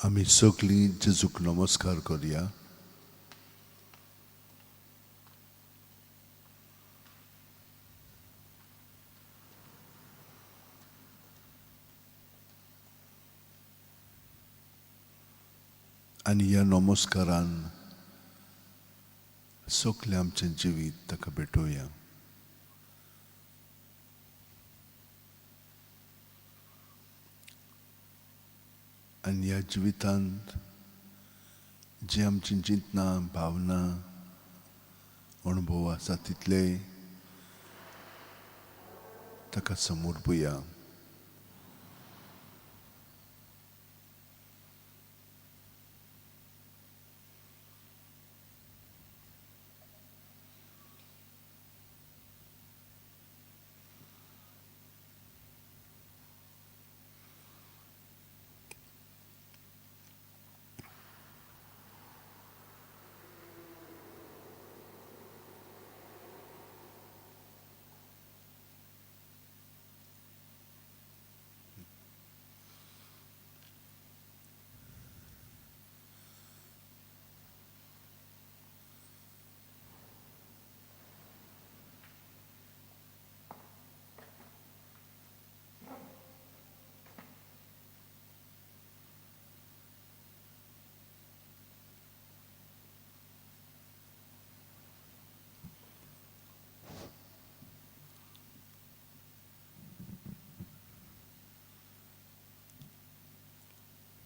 आमी सगळीं जेजूक नमस्कार करया. आनी ह्या नमस्कारान सगळें आमचें जिवीत ताका भेटोवया. आनी ह्या जिवितांत जे आमची चिंतना भावना अणभव आसा तितले ताका समोर पळोवया.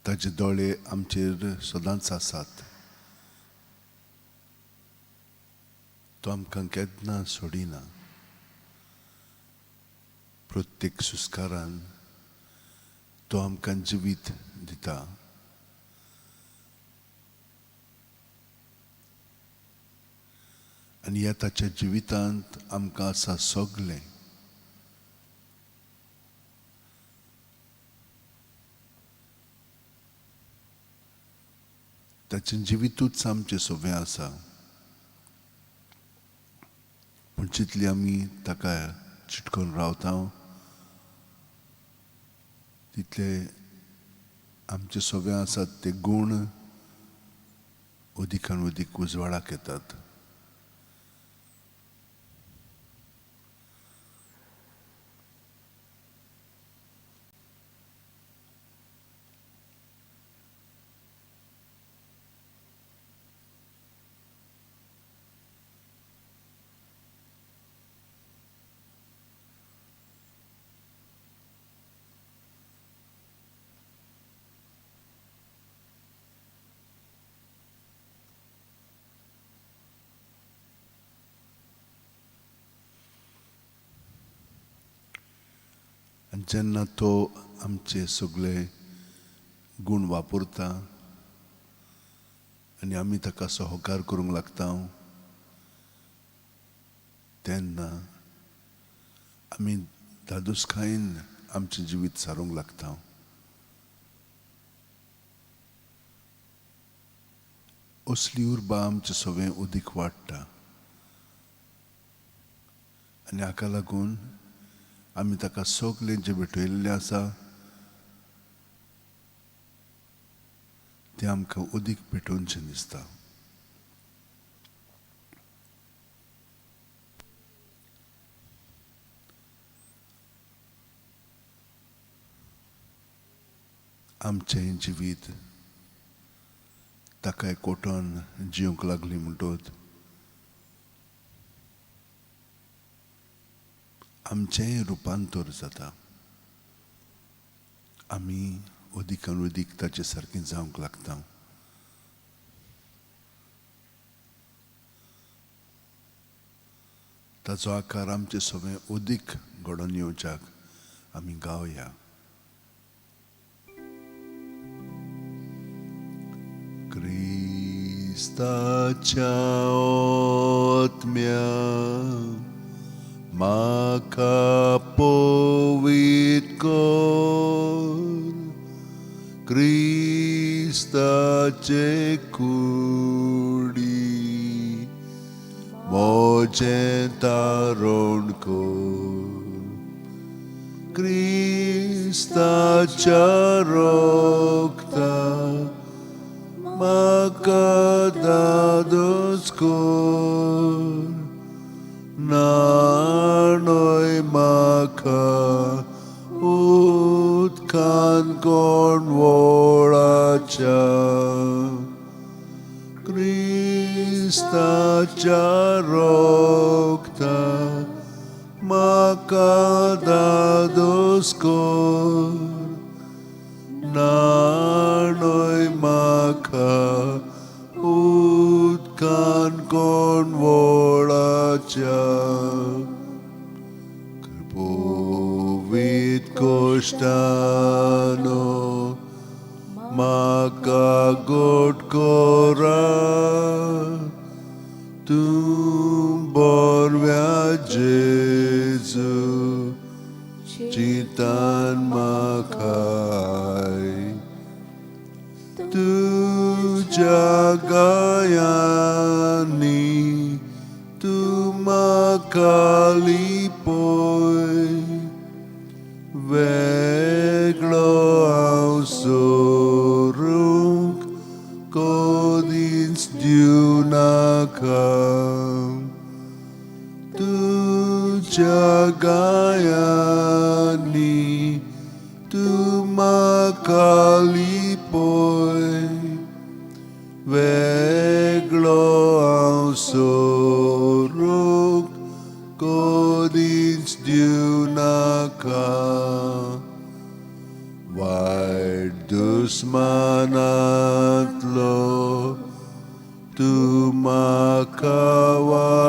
ताचे दोळे आमचेर सदांच आसात. तो आमकां केन्ना सोडिना. प्रत्येक सुस्कारान तो आमकां जिवीत दिता. आनी ह्या ताच्या जिवितांत आमकां आसा सगळें. ताचें जिवितूच आमचें सगळें आसा. पूण जितली आमी ताका चिटकून रावता तितले आमचे सगळें आसात ते गूण अदीकान अदीक उजवाडाक येतात. आनी जेन्ना तो आमचे सगळे गूण वापरता आनी आमी ताका सहकार करूंक लागता तेन्ना आमी धादोसकायेन आमचें जिवीत सारूंक लागता. असली उर्बा आमचें सगळें उदीक वाडटा. आनी हाका लागून आमी ताका सगळें जें भेटयल्लें आसा तें आमकां उदीक भेटोवचें दिसता. आमचें जिवीत ताका एकवटोन जिवंक लागली म्हणटच आमचेंय रुपांतर जाता. आमी अदीकान अदीक ताचे सारकीं जावंक लागता. ताचो आकार आमचें सगळें अदीक घडोवन येवच्याक आमी गावया. क्रिस्ताच्या आत्म्या म्हाका पवित्र कर. क्रिस्ताचे कुडी मोजें तारण कर. क्रिस्ताच्या रोगता skor nanoi maka utkan kon volacha Kristacha rokta maka dadoskor nanoi maka utkan kon volacha Krpovit kostano maka gotkora tum borvya Jesu citan makai tu jagayani tu makalipoi veglo ausorung kodins diunakam tu jagayani tu makalipoi veglo ausorung kodins diunakam Vaidus manatlo tu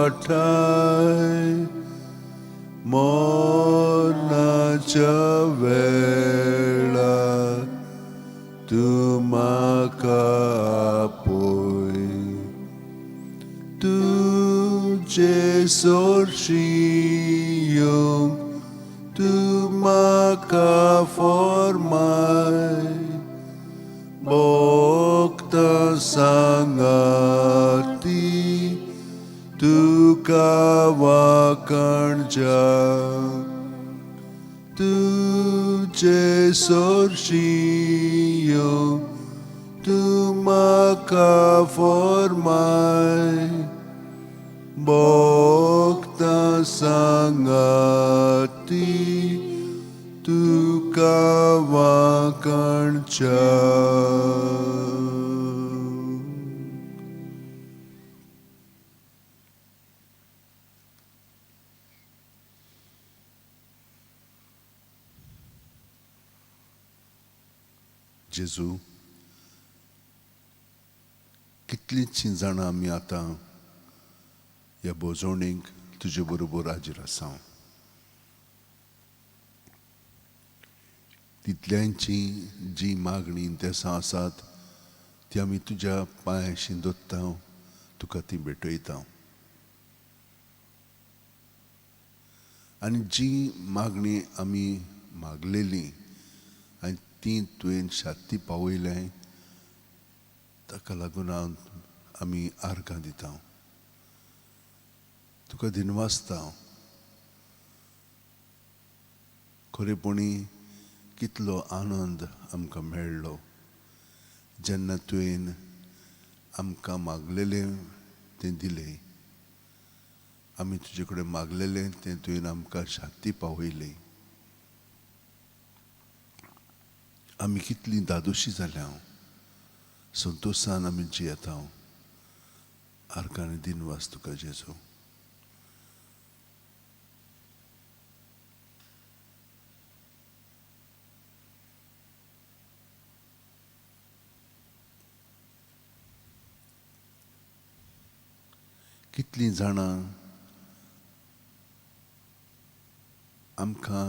makavatai mona chavela tu makapoi tu jesorshiyong tu makaformai bokta sangati tu kawakarja tu jesorshiyong tu makaformai bokta sangati tu kawakarja Jesu कितलींशीं जाणां आमी आतां ह्या बोजवणेक तुजे बरोबर हाजीर आसा तितल्यांची जी मागणी इंतेसां आसात ती आमी तुज्या पांयाशीं दवरता तुका ती भेटयता आनी जी मागणी आमी मागलेली आनी ती तुवें शात्ती पावयलें ताका लागून आमी आर्गां दिता तुका दिनवासता खरेपणी कितलो आनंद आमकां मेळ्ळो जेन्ना तुवें आमकां मागलेलें तें दिलें आमी तुजे कडेन मागलेलें तें तुवें आमकां शांती पावयली आमी कितलीं दादोशीं जाल्या संतोशान आमी जियेता आर्गां दिनवास तुका जेजू कितलीं जाणां आमकां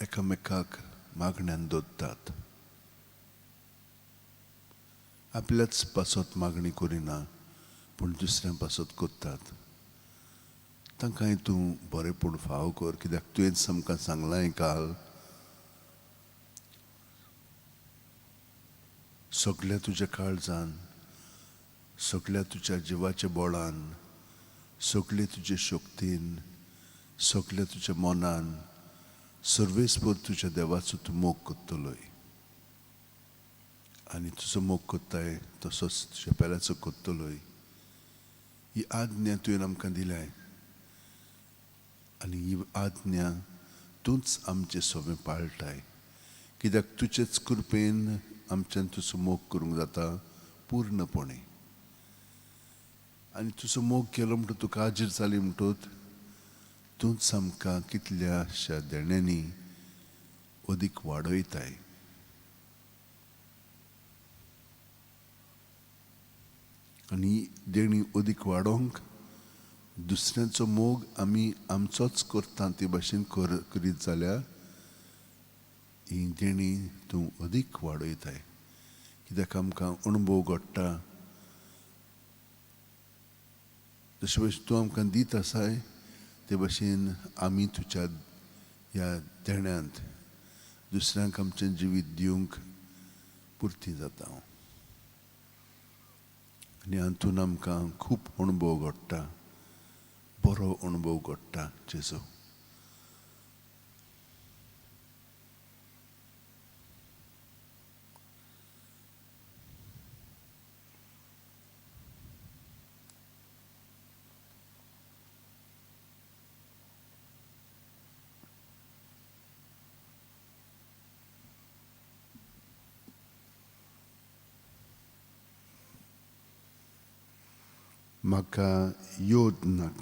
एकामेकाक मागण्यांत दवरतात आपल्याच पासत मागणी करिना पूण दुसऱ्या पासत करतात तांकांय तूं बरेंपण फाव कर कित्याक तुवें आमकां सांगलां काल सगळ्या तुज्या काळजान सगळ्या तुज्या जिवाच्या बोळान सगळे तुजे शक्तीन सगळ्या तुज्या मनान सर्वेस्पर तुज्या देवाचो तूं मोग करतलोय आनी तुजो मोग करताय तसोच तुज्या पेल्याचो करतलोय ही आज्ञा तुवें आमकां दिल्याय आनी ही आज्ञा तूंच आमचें सगळें पाळटाय, कित्याक तुजेच कृपेन आमच्यान तुजो मोग करूंक जाता पूर्णपणे. आनी तुजो मोग केलो म्हणटूच तुका हाजीर जाली म्हणटूच तूंच आमकां कितल्याशा देण्यांनी अदीक वाडयताय. आनी देणी अदीक वाडोवंक दुसऱ्यांचो मोग आमी आमचोच करता ते भाशेन करीत जाल्यार ही देणी तूं अदीक वाडयताय, कित्याक आमकां अणभव घडटा जशे भशेन तूं आमकां दीत आसाय ते भशेन आमी तुज्या ह्या देण्यांत दुसऱ्यांक आमचें जिवीत दिवंक पुर्ती जाता. आनी हातून आमकां खूब अणभव घडटा, बरो अणभव घडटा जेजो. म्हाका योदनाक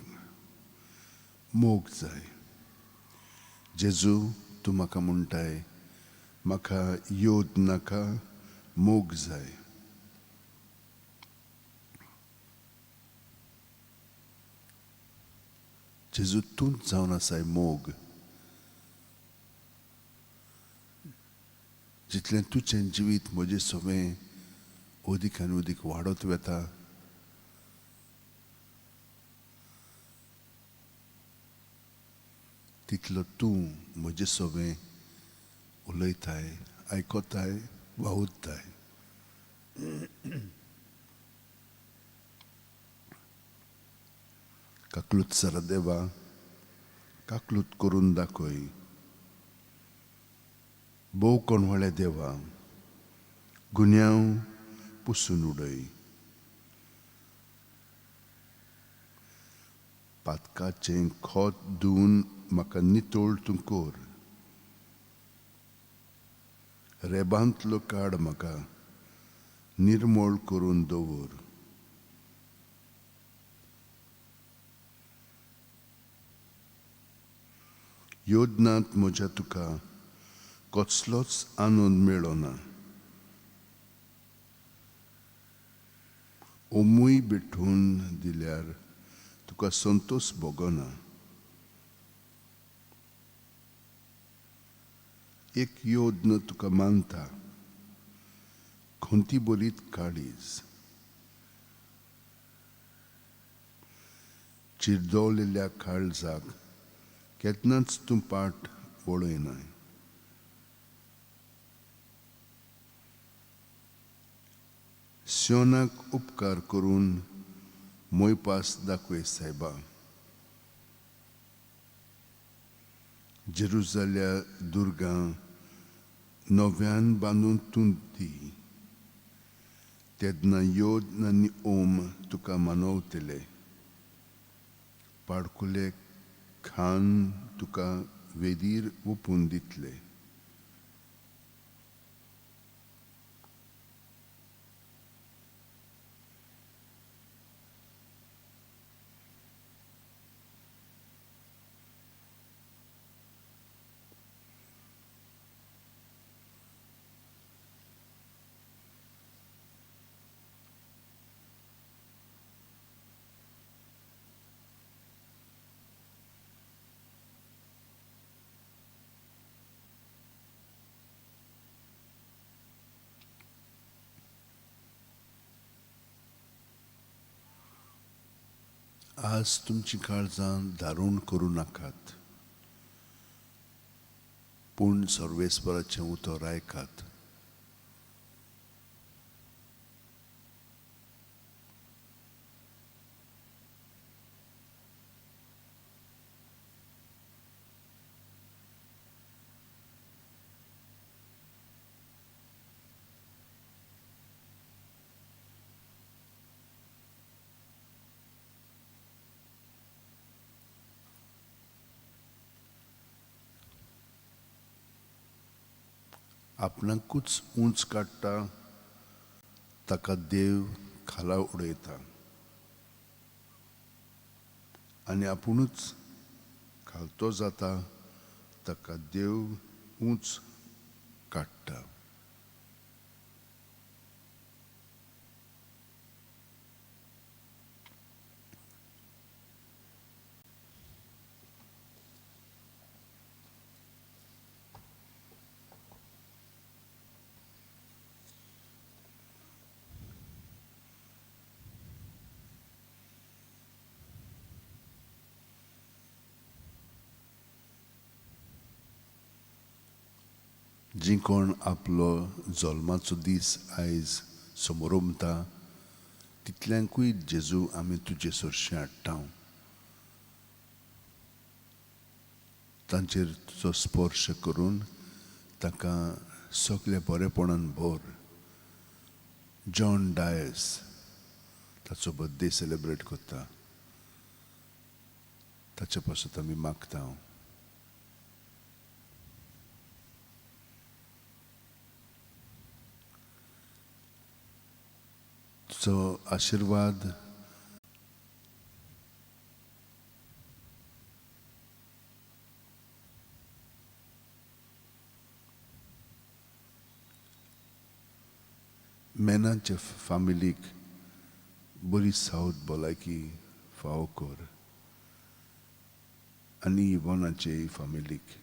मोग जाय. जेजू तूं म्हाका म्हणटाय म्हाका योदनाका मोग जाय. जेजू तूंच जावन आसाय मोग. जितलें तुजें जिवीत म्हजें सगळें अदीक आनी अदीक वाडत वता तितलो तूं म्हजें सगळें उलयताय, आयकोताय, वावुरताय. काकलूत सरा देवा, काकलूत करून दाखय. बोव कोणवाळे देवा, गुन्यांव पुसून उडय. पातकाचें खोत धुवन म्हाका नितोळ तूं कर. रेबांतलो काड म्हाका निर्मळ करून दवर. योदनांत म्हज्या तुका कसलोच आनंद मेळ्ळो ना. ओमूय भेटून दिल्यार तुका संतोश भोगना. एक योद्न तुका मानता, खंती बोलीत काळीज. चिरदोवलेल्या काळजाक केन्नाच तूं पाट वळयनाय. सियोनाक उपकार करून मोयपास दाखय सायबा. जेरुसल्या दुर्गां नव्यान बांदून तूं दी. तेन्ना योद आनी ओम तुका मानवतले. पाडकुले खान तुका वेदीर ओपून दितले. आज तुमची काळजां दारूण करूं नाकात, पूण सर्वेस्पराचें उतर आयकात. आपणाकूच उंच काडटा ताका देव खाला उडयता आनी आपुणूच खालतो जाता ताका देव उंच काडटा. जी कोण आपलो जल्माचो दीस आयज समोर उमता तितल्यांकूय जेजू आमी तुजे सोर्शी हाडटा. तांचेर तुजो स्पर्श करून ताका सगळे बरेपणान भर. जॉन डायस ताचो बर्थडे सेलेब्रेट करता, ताचे पासून आमी मागता. तुजो आशिर्वाद मेनाचे फामिलीक बरी सावथ भलायकी फावो कर आनी इवनाचे फामिलीक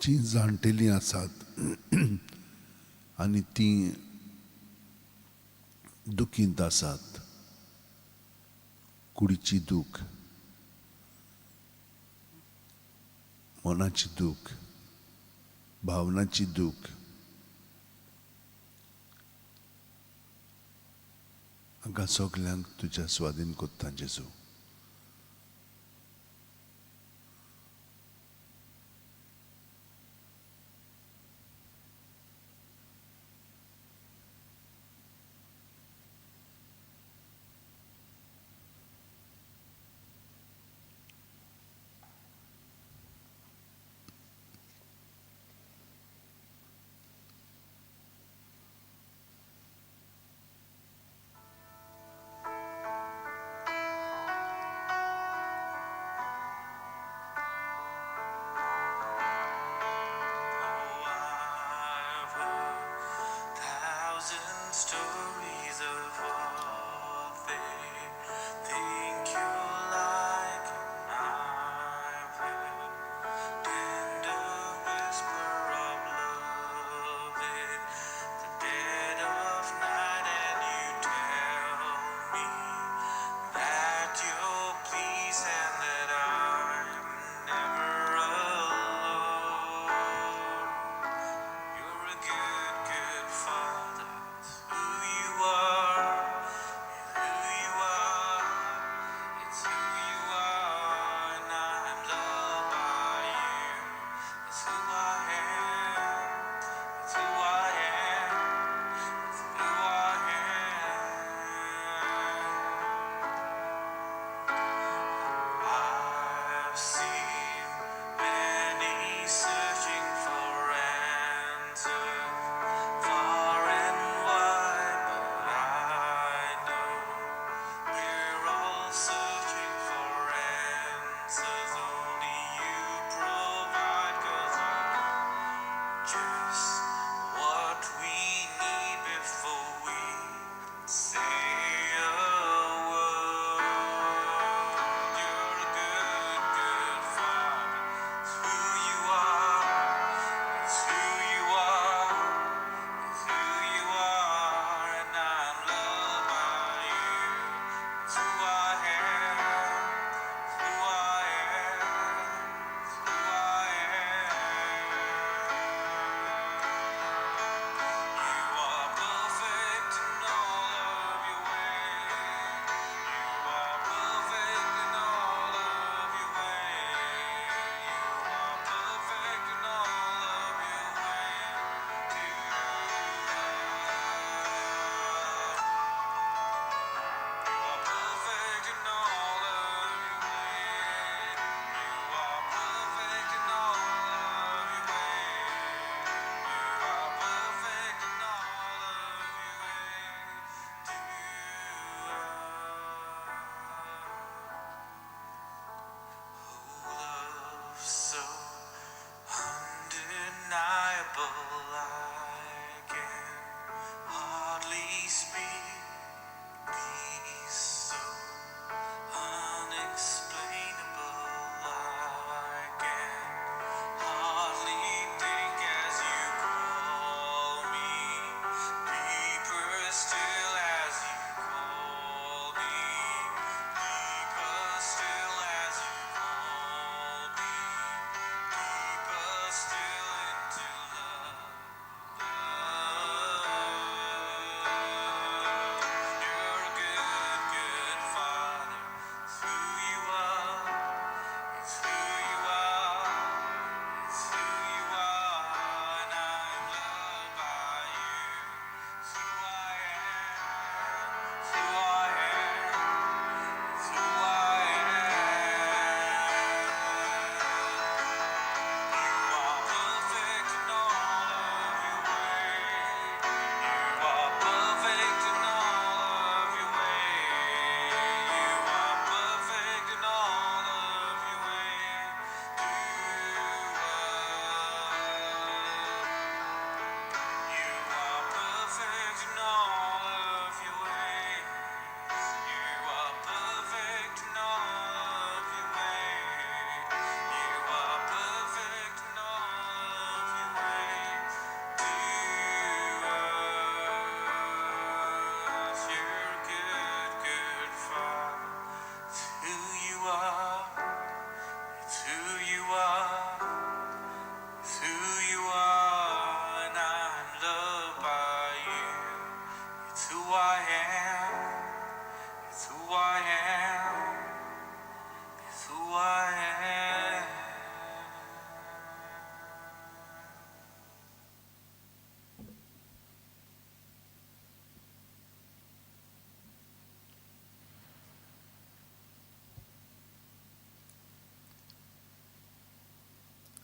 जी जाणटेलीं आसात आनी तीं दुखींत आसात, कुडीची दूख, मनाची दूख, भावनाची दूख, हांकां सगल्यांक तुज्या स्वाधीन कोत्ता जेजू.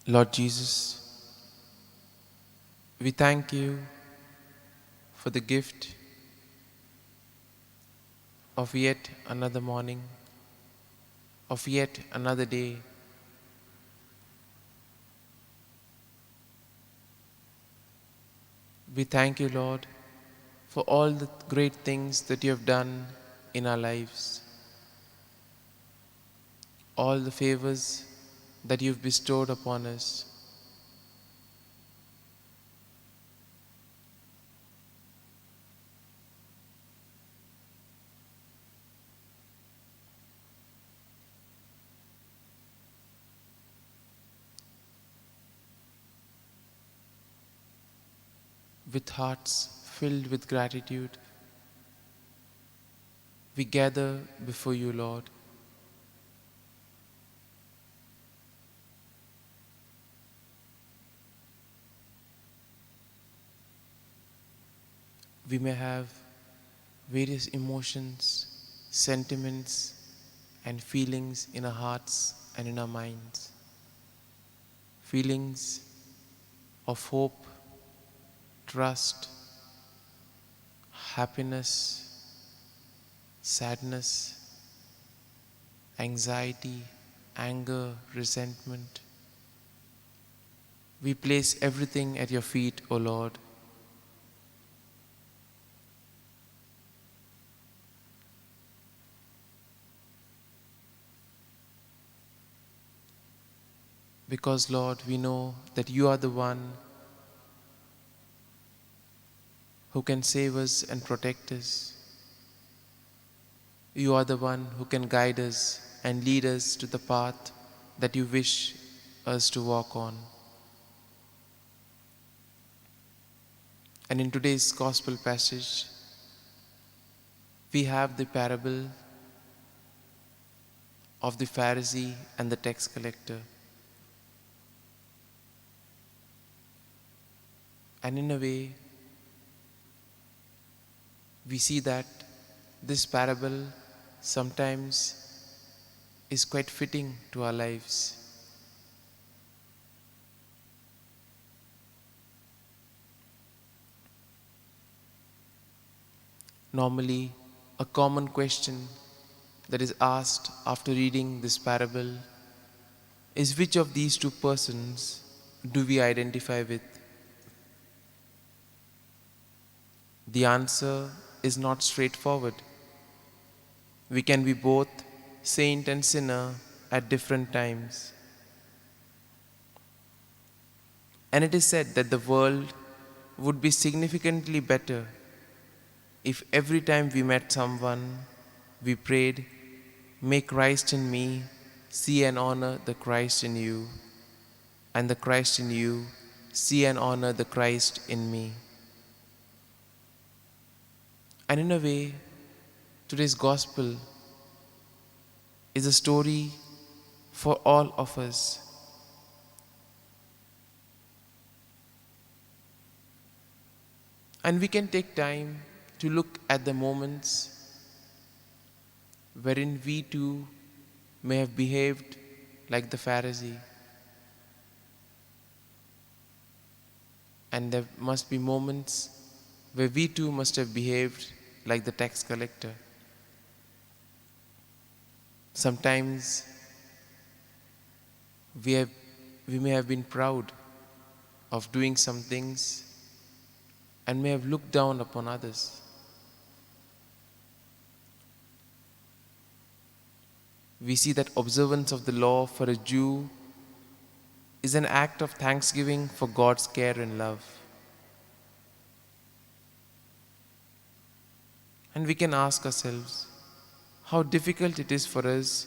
Lord Jesus, we thank you for the gift of yet another morning, of yet another day. We thank you, Lord, for all the great things that you have done in our lives, all the favors that you've bestowed upon us. With hearts filled with gratitude, we gather before you, Lord. We may have various emotions, sentiments, and feelings in our hearts and in our minds. Feelings of hope, trust, happiness, sadness, anxiety, anger, resentment. We place everything at your feet, O Lord. Because, Lord, we know that you are the one who can save us and protect us. You are the one who can guide us and lead us to the path that you wish us to walk on. And in today's gospel passage, we have the parable of the Pharisee and the tax collector. And in a way, we see that this parable sometimes is quite fitting to our lives. Normally, a common question that is asked after reading this parable is, which of these two persons do we identify with? The answer is not straightforward. We can be both saint and sinner at different times. And it is said that the world would be significantly better if every time we met someone, we prayed, "May Christ in me see and honor the Christ in you, and the Christ in you see and honor the Christ in me." And in a way, today's gospel is a story for all of us. And we can take time to look at the moments wherein we too may have behaved like the Pharisee. And there must be moments where we too must have behaved like the tax collector. Sometimes we may have been proud of doing some things and may have looked down upon others. We see that observance of the law for a Jew is an act of thanksgiving for God's care and love. And we can ask ourselves how difficult it is for us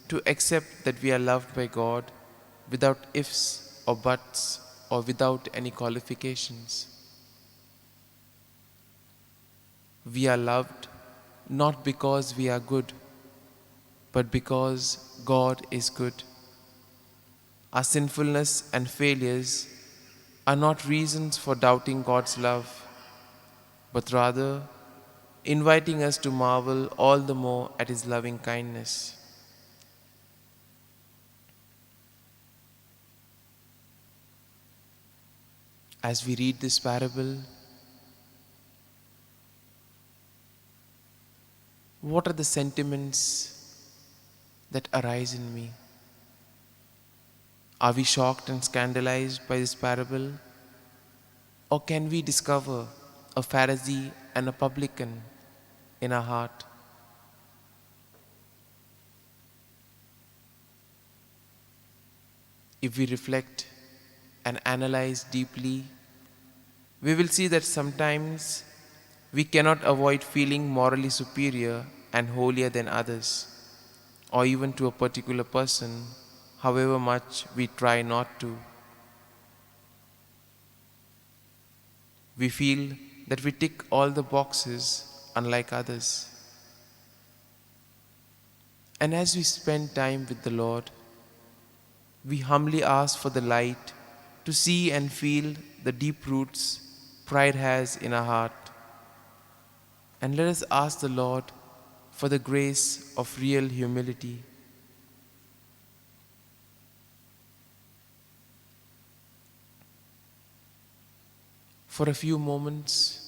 to accept that we are loved by God without ifs or buts or without any qualifications. We are loved not because we are good, but because God is good. Our sinfulness and failures are not reasons for doubting God's love, but rather inviting us to marvel all the more at His loving kindness. As we read this parable, what are the sentiments that arise in me? Are we shocked and scandalized by this parable? Or can we discover a Pharisee and a publican in our heart? If we reflect and analyze deeply, we will see that sometimes we cannot avoid feeling morally superior and holier than others, or even to a particular person, however much we try not to. We feel that we tick all the boxes unlike others. And as we spend time with the Lord, we humbly ask for the light to see and feel the deep roots pride has in our heart. And let us ask the Lord for the grace of real humility. For a few moments,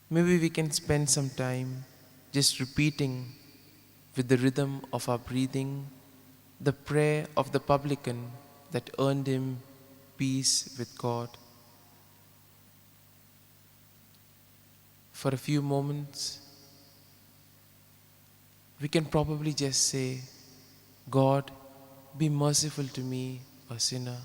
maybe we can spend some time just repeating with the rhythm of our breathing the prayer of the publican that earned him peace with God. For a few moments, we can probably just say, God, be merciful to me, a sinner.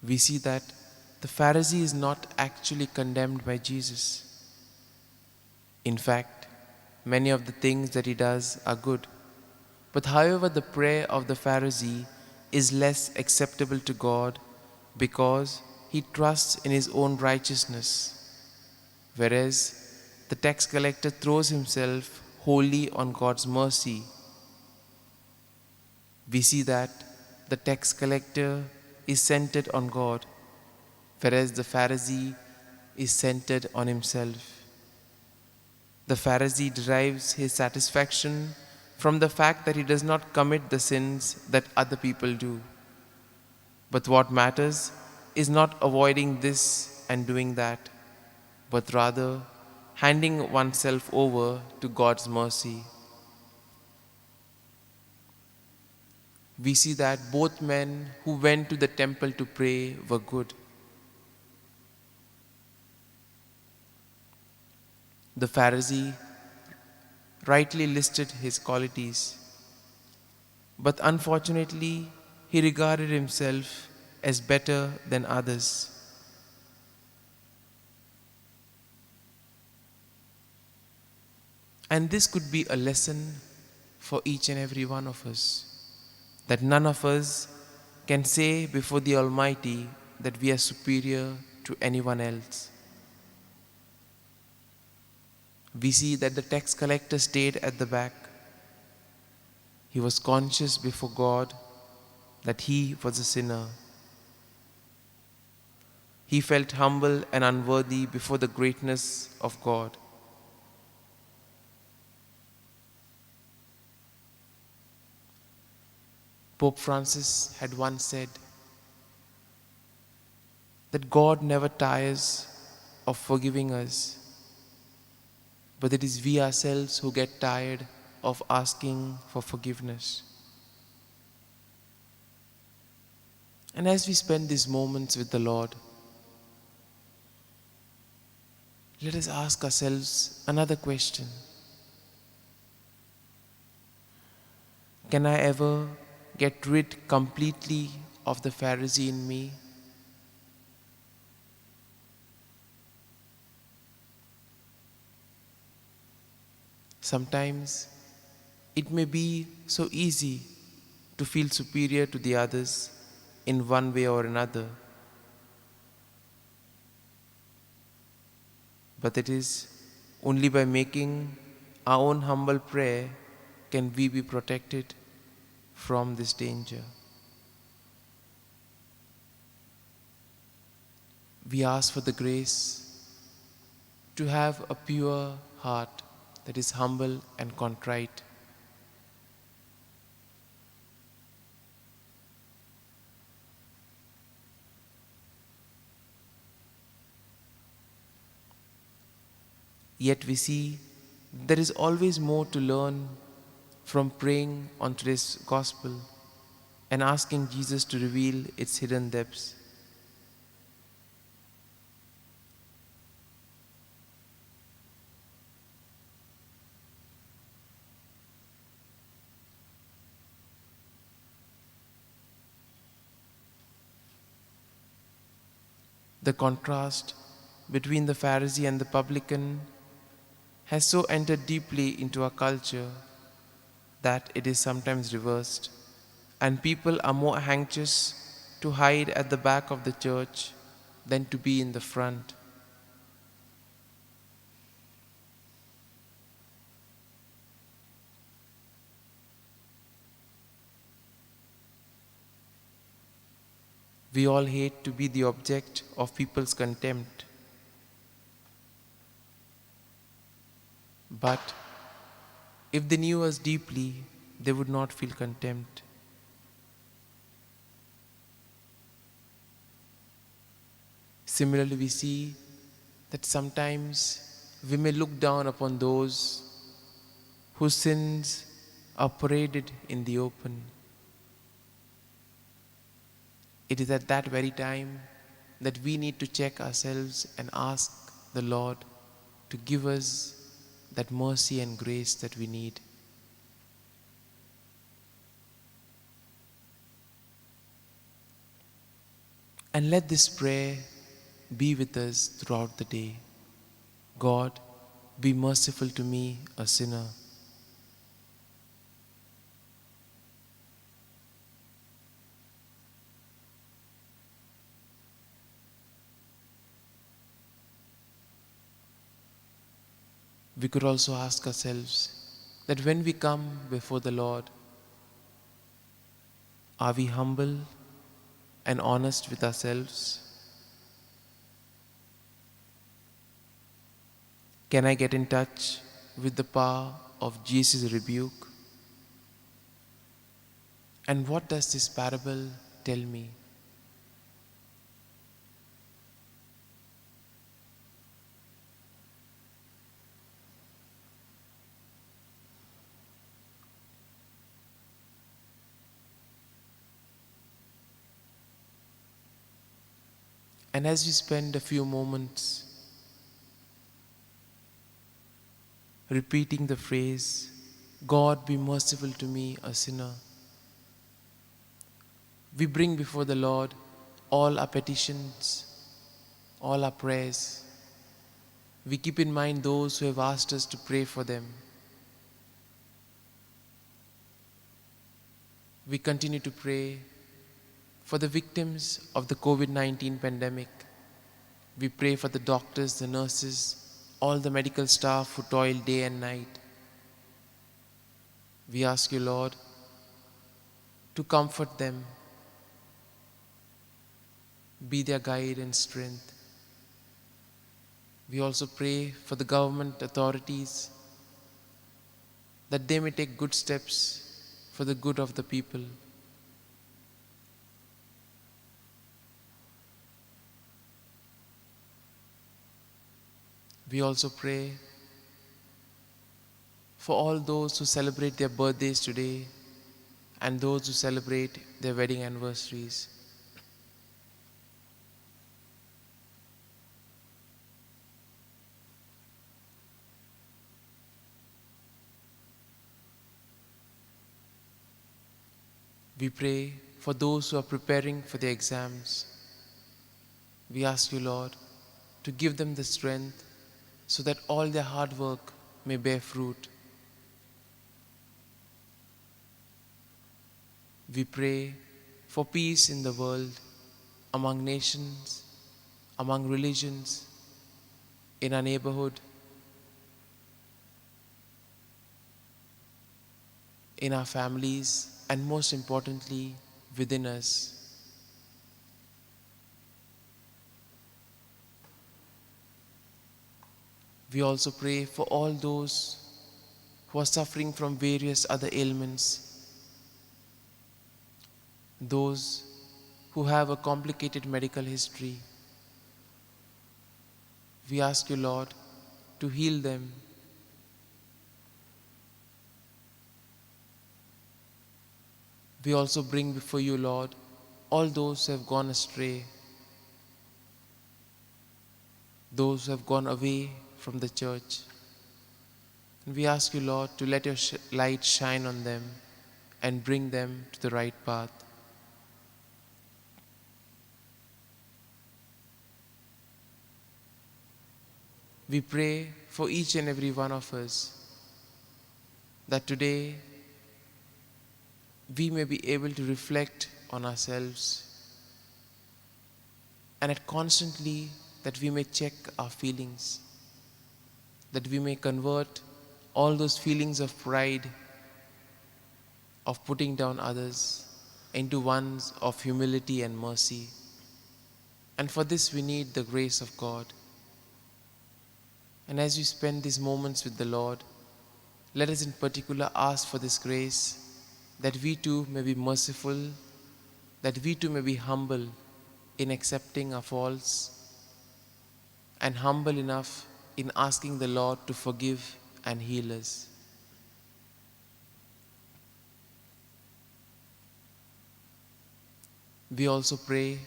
We see that the Pharisee is not actually condemned by Jesus. In fact, many of the things that he does are good. But however, the prayer of the Pharisee is less acceptable to God because he trusts in his own righteousness, whereas the tax collector throws himself wholly on God's mercy. We see that the tax collector is centered on God, whereas the Pharisee is centered on himself. The Pharisee derives his satisfaction from the fact that he does not commit the sins that other people do. But what matters is not avoiding this and doing that, but rather handing oneself over to God's mercy. We see that both men who went to the temple to pray were good. The Pharisee rightly listed his qualities, but unfortunately, he regarded himself as better than others. And this could be a lesson for each and every one of us, that none of us can say before the Almighty that we are superior to anyone else. We see that the tax collector stayed at the back. He was conscious before God that he was a sinner. He felt humble and unworthy before the greatness of God. Pope Francis had once said that God never tires of forgiving us, but it is we ourselves who get tired of asking for forgiveness. And as we spend these moments with the Lord, let us ask ourselves another question. Can I ever get rid completely of the Pharisee in me? Sometimes it may be so easy to feel superior to the others in one way or another. But it is only by making our own humble prayer can we be protected from this danger. We ask for the grace to have a pure heart that is humble and contrite. Yet we see there is always more to learn from praying on today's gospel and asking Jesus to reveal its hidden depths. The contrast between the Pharisee and the publican has so entered deeply into our culture that it is sometimes reversed, and people are more anxious to hide at the back of the church than to be in the front. We all hate to be the object of people's contempt. But if they knew us deeply, they would not feel contempt. Similarly, we see that sometimes we may look down upon those whose sins are paraded in the open. It is at that very time that we need to check ourselves and ask the Lord to give us that mercy and grace that we need. And let this prayer be with us throughout the day. God, be merciful to me, a sinner. We could also ask ourselves that when we come before the Lord, are we humble and honest with ourselves? Can I get in touch with the power of Jesus' rebuke? And what does this parable tell me? And as we spend a few moments repeating the phrase, God be merciful to me, a sinner, we bring before the Lord all our petitions, all our prayers. We keep in mind those who have asked us to pray for them. We continue to pray for the victims of the COVID-19 pandemic. We pray for the doctors, the nurses, all the medical staff who toil day and night. We ask you, Lord, to comfort them, be their guide and strength. We also pray for the government authorities that they may take good steps for the good of the people. We also pray for all those who celebrate their birthdays today and those who celebrate their wedding anniversaries. We pray for those who are preparing for their exams. We ask you, Lord, to give them the strength so that all their hard work may bear fruit. We pray for peace in the world, among nations, among religions, in our neighborhood. in our families, and most importantly, within us. We also pray for all those who are suffering from various other ailments, those who have a complicated medical history. We ask you, Lord, to heal them. We also bring before you, Lord, all those who have gone astray, those who have gone away from the church. And we ask you, Lord, to let your light shine on them and bring them to the right path. We pray for each and every one of us that today we may be able to reflect on ourselves, and that constantly that we may check our feelings, that we may convert all those feelings of pride, of putting down others, into ones of humility and mercy. And for this we need the grace of God. And as we spend these moments with the Lord, let us in particular ask for this grace, that we too may be merciful, that we too may be humble in accepting our faults, and humble enough in asking the Lord to forgive and heal us. We also pray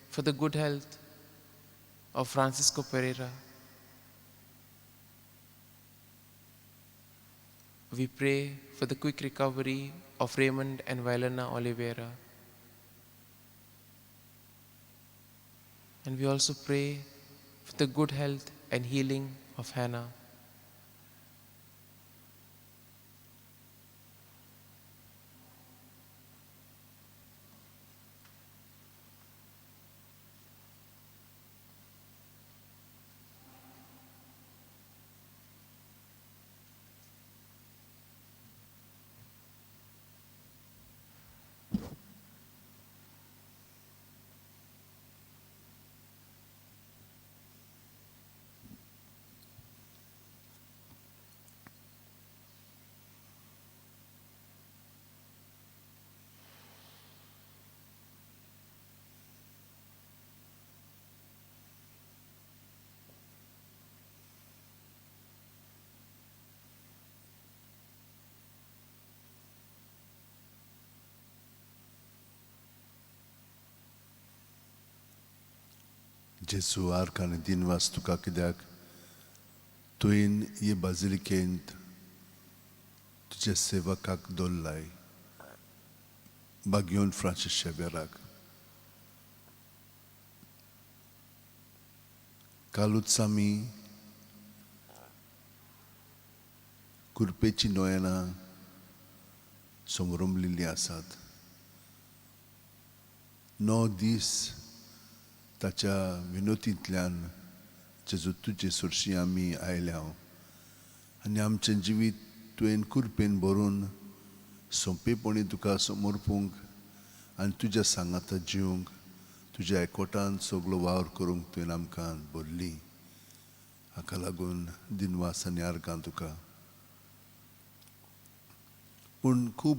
for the good health of Francisco Pereira. We pray for the quick recovery of Raymond and Violena Oliveira. And we also pray for the good health and healing of Hannah. Gesù arcane din vas tuka kidak tuin ye bazilikent तुझे सेवकाक दोल्लाई Bagyon Francis Sheberak Kalutsami Kurpechi Noena Somrom Lili Asad No dis Tacha Vinotitlan Jesutuche Sursiami Aileao Anyam Chenjivit Tuen Kurpen Borun Sompe Poni Tuka Somorpung and Tuja Sangata Jung Tuja Ekotan Soglo Vaur Kurung Tuenam Kan Bolli Akalagun Dinwa Sanyar Kantuka Pun Kub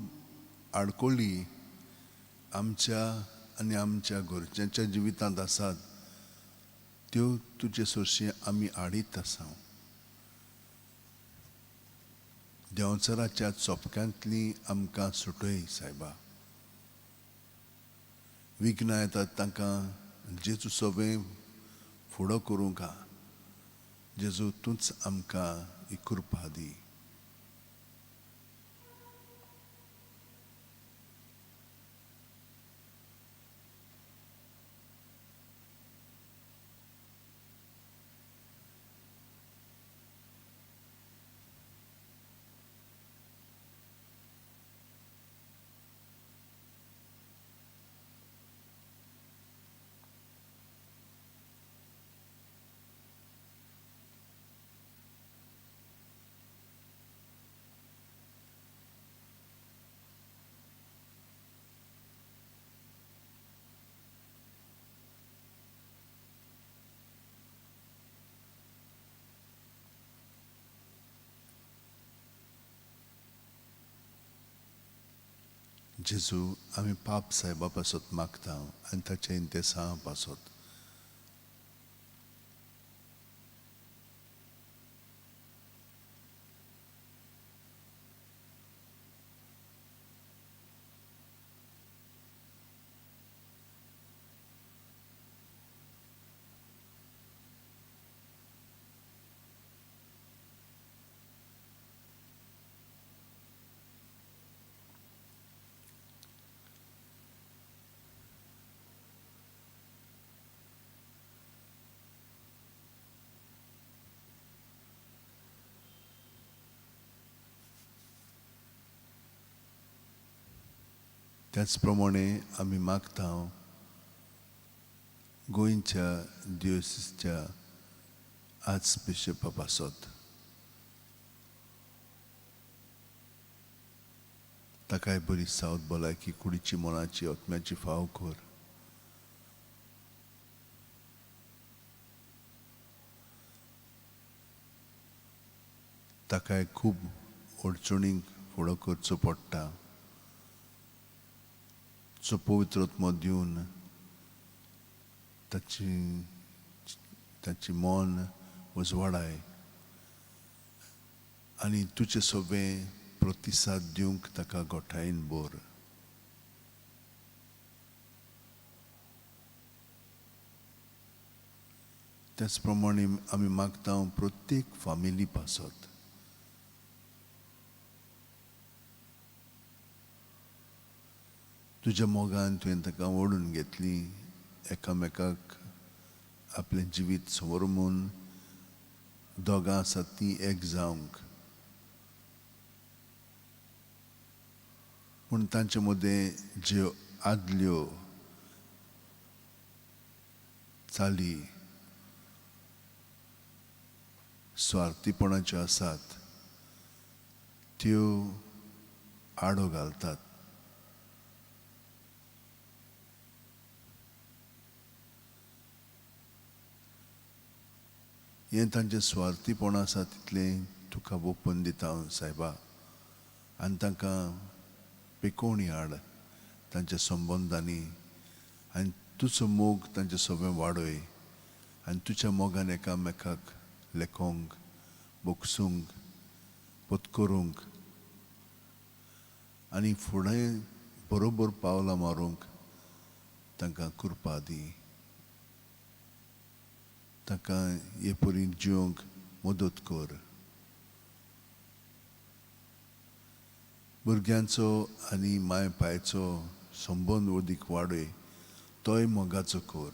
Adkoli Amcha आणि आमच्या घरच्यांच्या जिवितांत आसात त्यो तुजे सोर्शी आमी आडीत आसा देंवचाराच्या चोपक्यांतली आमकां सुटय सायबा विघ्नां येतात तांकां जेजू सोबें फुडो करूंक जेजू तूंच आमकां ही कृपा दी जेजू आमी पाप साहेबा पासत मागता आनी ताच्या इंतेसां पासत त्याच प्रमाणे आमी मागता गोंयच्या दियोसीसच्या आर्च बिशपा पासत ताकाय बरी सावत भलायकी कुडीची मनाची आत्म्याची फाव कर ताकाय खूब अडचणींक फुडो करचो पडटा सो पवित्रत्व दिवन ताची मन उजवाडाय आनी तुजें सगळें प्रतिसाद दिवंक ताका गोठायन बोर त्याच प्रमाणे आमी मागता प्रत्येक फामिली पासत तुज्या मोगान तुवें ताका ओडून घेतली एकामेकाक आपलें जिवीत समोरमून दोगां आसात तीं एक जावंक पूण तांचे मदें ज्यो आदल्यो चाली स्वार्थीपणाच्यो आसात त्यो आडो घालतात हें तांचें स्वार्थीपण आसा तितलें तुका ओपन दिता हांव सायबा आनी तांकां पिकोवणी हाड तांच्या संबंदांनी आनी तुजो मोग तांचें सगळें वाडय आनी तुज्या मोगान एकामेकाक लेखोंक बोगसूंक पत्करूंक आनी फुडें बरोबर पावलां मारूंक तांकां कृपा दी ताका हे परी जिवंक मदत कर भुरग्यांचो आनी माय पायचो संबंद अदीक वाडय तोय मोगाचो कर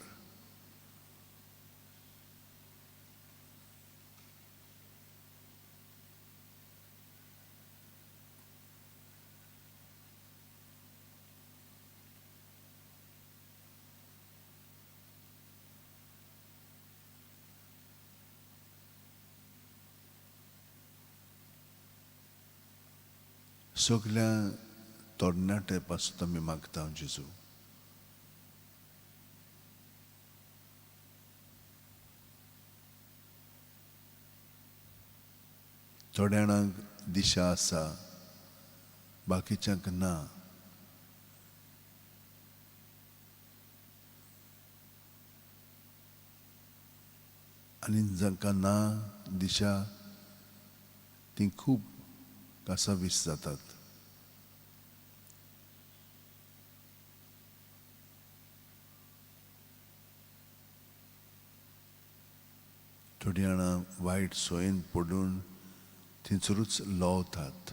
सगल्या तरणाटे पासून आमी मागता जेजू थोड्या जाणांक दिशा आसा बाकीच्यांक ना आनी जांकां ना दिशा ती खूब कासावीस जातात थोडी जाणां वायट सोयेन पडून थंयसरूच लोवतात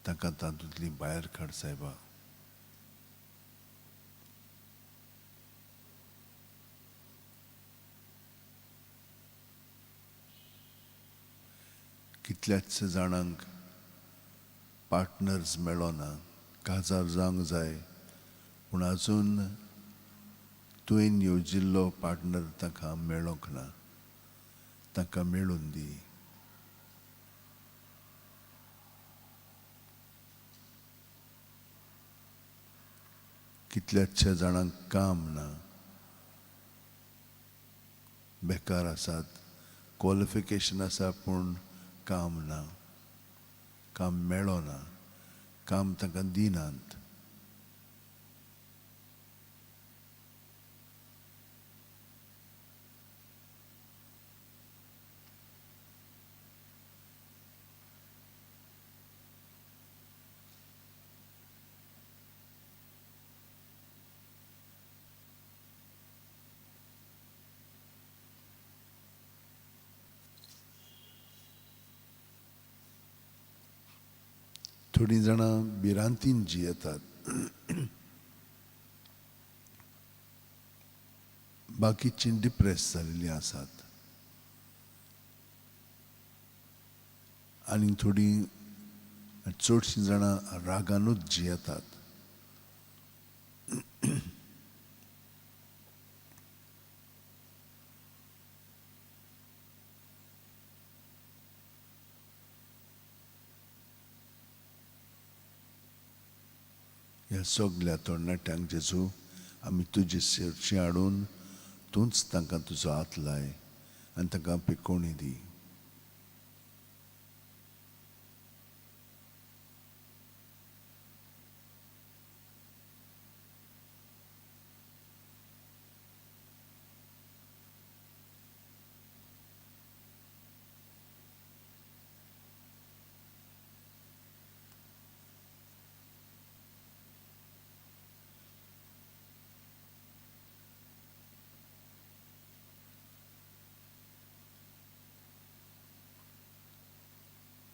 तांकां तातूंतली भायर काड सायबा कितल्याच जाणांक पार्टनर्स मेळना काजार जावंक जाय पूण आजून तुवें येवजिल्लो पार्टनर ताका मेळोंक ना ताका मेळून दी कितल्याशा जाणांक काम ना बेकार आसात क्वॉलिफिकेशन आसा पूण काम ना काम मेळना काम तांकां दिनात थोडीं जाणां भिरांतीन जियेतात. बाकीचीं डिप्रेस जाल्लीं आसात. आनी थोडीं चडशीं जाणां रागानूच जियेतात. ह्या सगळ्या तरणाट्यांक जेजू आमी तुजे शिरशी हाडून तूंच तांकां तुजो हात लाय आनी तांकां पिकोवणी दी.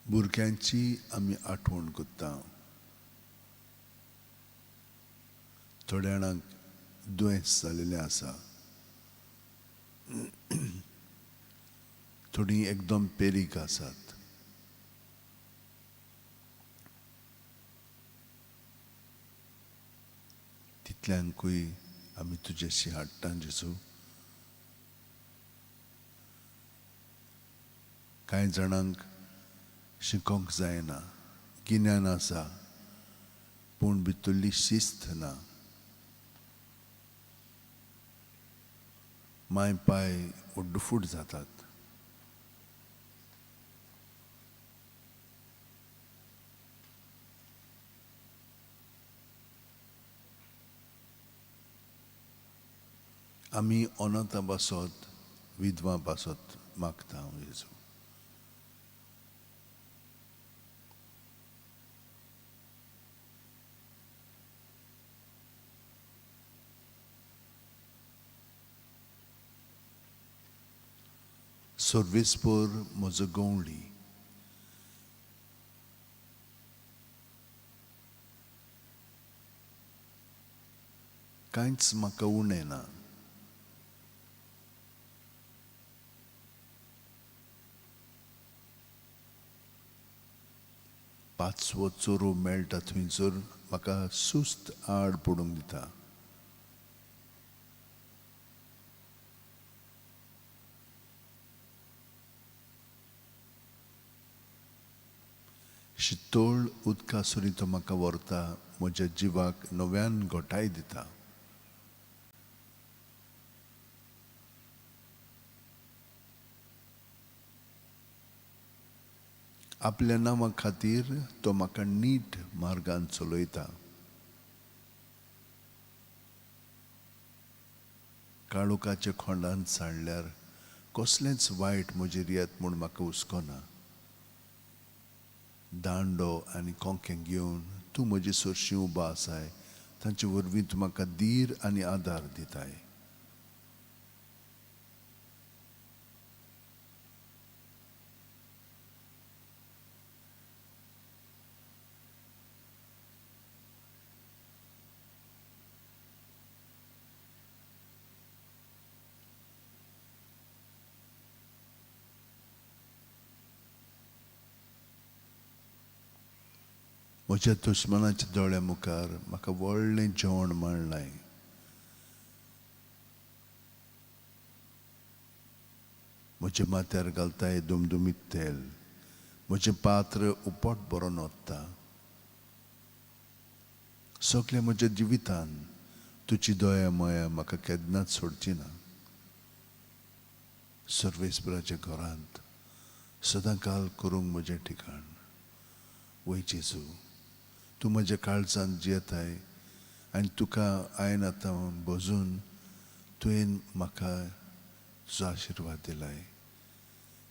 भुरग्यांची आमी आठवण करता. थोड्या जाणांक दुयेंस जालेलें आसा. थोडीं एकदम पेरीक आसात. तितल्यांकूय आमी तुजेशी हाडटा जेजू. कांय जाणांक शिकोंक जायना, गिन्यान आसा पूण भितरली शिस्त ना. माय पाय उड्डफूट जातात. आमी अनाथां पासत, विधवां पासत मागता जेजू. सर्वेस्पर म्हजो गवळी, कांयच म्हाका उणें ना. पांचवो चोरो मेळटा थंयसर म्हाका सुस्त आड पडूंक दिता. शितोळ उदकासुरी तो म्हाका व्हरता, म्हज्या जिवाक नव्यान घोटाय दिता. आपल्या नांवा खातीर तो म्हाका नीट मार्गान चलयता. काळोखाच्या खोंडांत सांडल्यार कसलेंच वायट म्हजेर येत म्हूण म्हाका हुस्कोना. दांडो आनी कोंकें घेवन तूं म्हजे सरशीं उबो आसाय, तांचे वरवीं तूं म्हाका धीर आनी आदार दिताय. म्हज्या दुश्मनाच्या दोळ्या मुखार म्हाका व्हडलें जेवण मांडलाय. म्हज्या माथ्यार घालताय दुमदुमीत तेल. म्हजें पात्र उपोट बरोवन ओत्ता. सगळ्या म्हज्या जिवितान तुजी दया माया म्हाका केन्नाच सोडची ना. सर्वेस्पराच्या घरांत सदांकाल करूंक म्हजें ठिकाण. वय जेजू, तूं म्हज्या काळजांत जियेताय आनी तुका हांवें आतां बजून तुवें म्हाका तुजो आशिर्वाद दिलाय.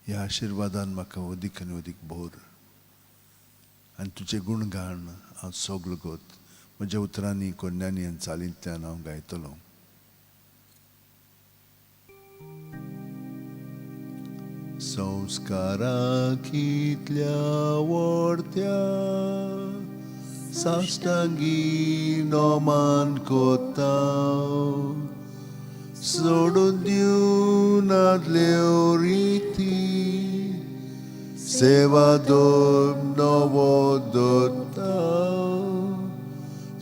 ह्या आशिर्वादान म्हाका अदीक आनी अदीक भर आनी तुजें गुणगाण हांव सगळगोत म्हज्या उतरांनी, कोन्यांनी आनी चालींतल्यान हांव गायतलों. संस्कारांतल्या व्हडत्या साश्टांगी नोमान कोता सोडून दिवन आदल्यो रिती सेवा दोम नवो दोता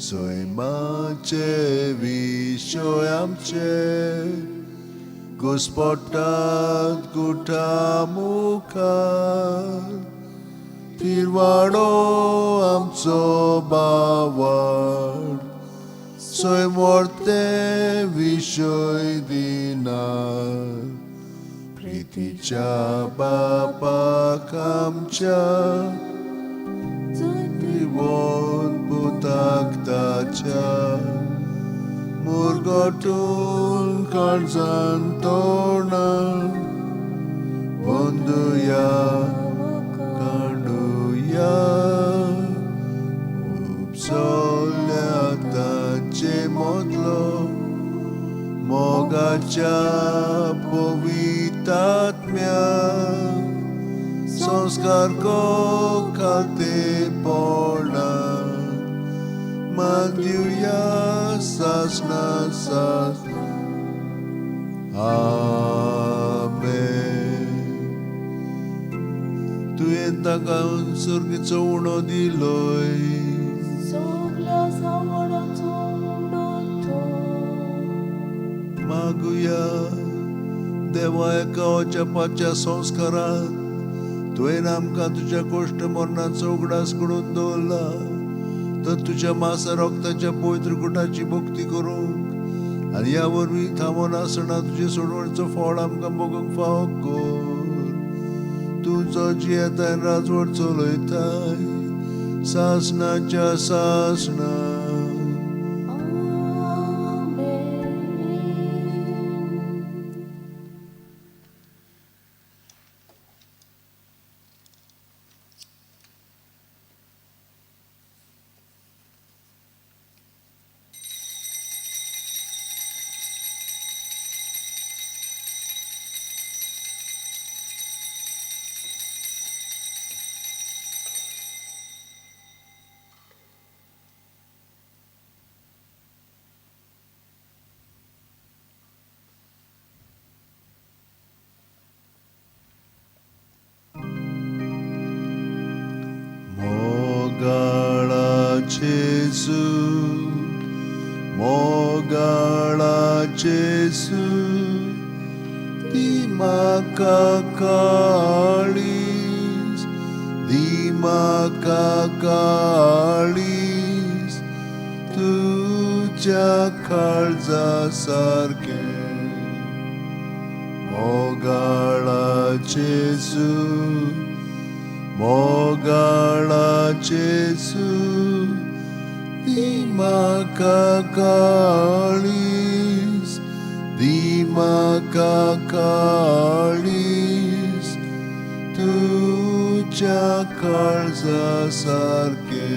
सैमाचे विशय आमचे घुस्पटात गुठा मुखार तिरवाडो आमचो बावाड सोय मोरते विशय दिनार प्रितीच्या बापाक आमच्या जीवन पुताक ताच्या मुरगोटून काळजान तोडा बंदुया काडुया उपसोल्या ताचे मोदलो मोगाच्या पवित्रात्म्या संस्कार को खाते पोळा मादिवया सासना सास आमेन. तुवें ताका सुर्गीचो उणो दिलोय सगल्या सांवडाचो उणो तो मागुया देवा एका जपाच्या संस्कारात तुवें आमकां तुज्या कोश्ट मरणाचो उगडास करून दवरला तर तुझ्या मासा रक्ताच्या पवित्र गुटाची भक्ती करूंक आनी ह्या वरवीं थांबोन आसतना तुजे सोडवणेचो फळ आमकां भोगूंक फावो कर. तुजो जियेताय राजवट चलयताय सासणाच्या सासणा Jesu, mogala Jesu, di makakalis, tuja kalza sarke. Mogala Jesu, mogala Jesu, di makakalis, tuja kalza sarke.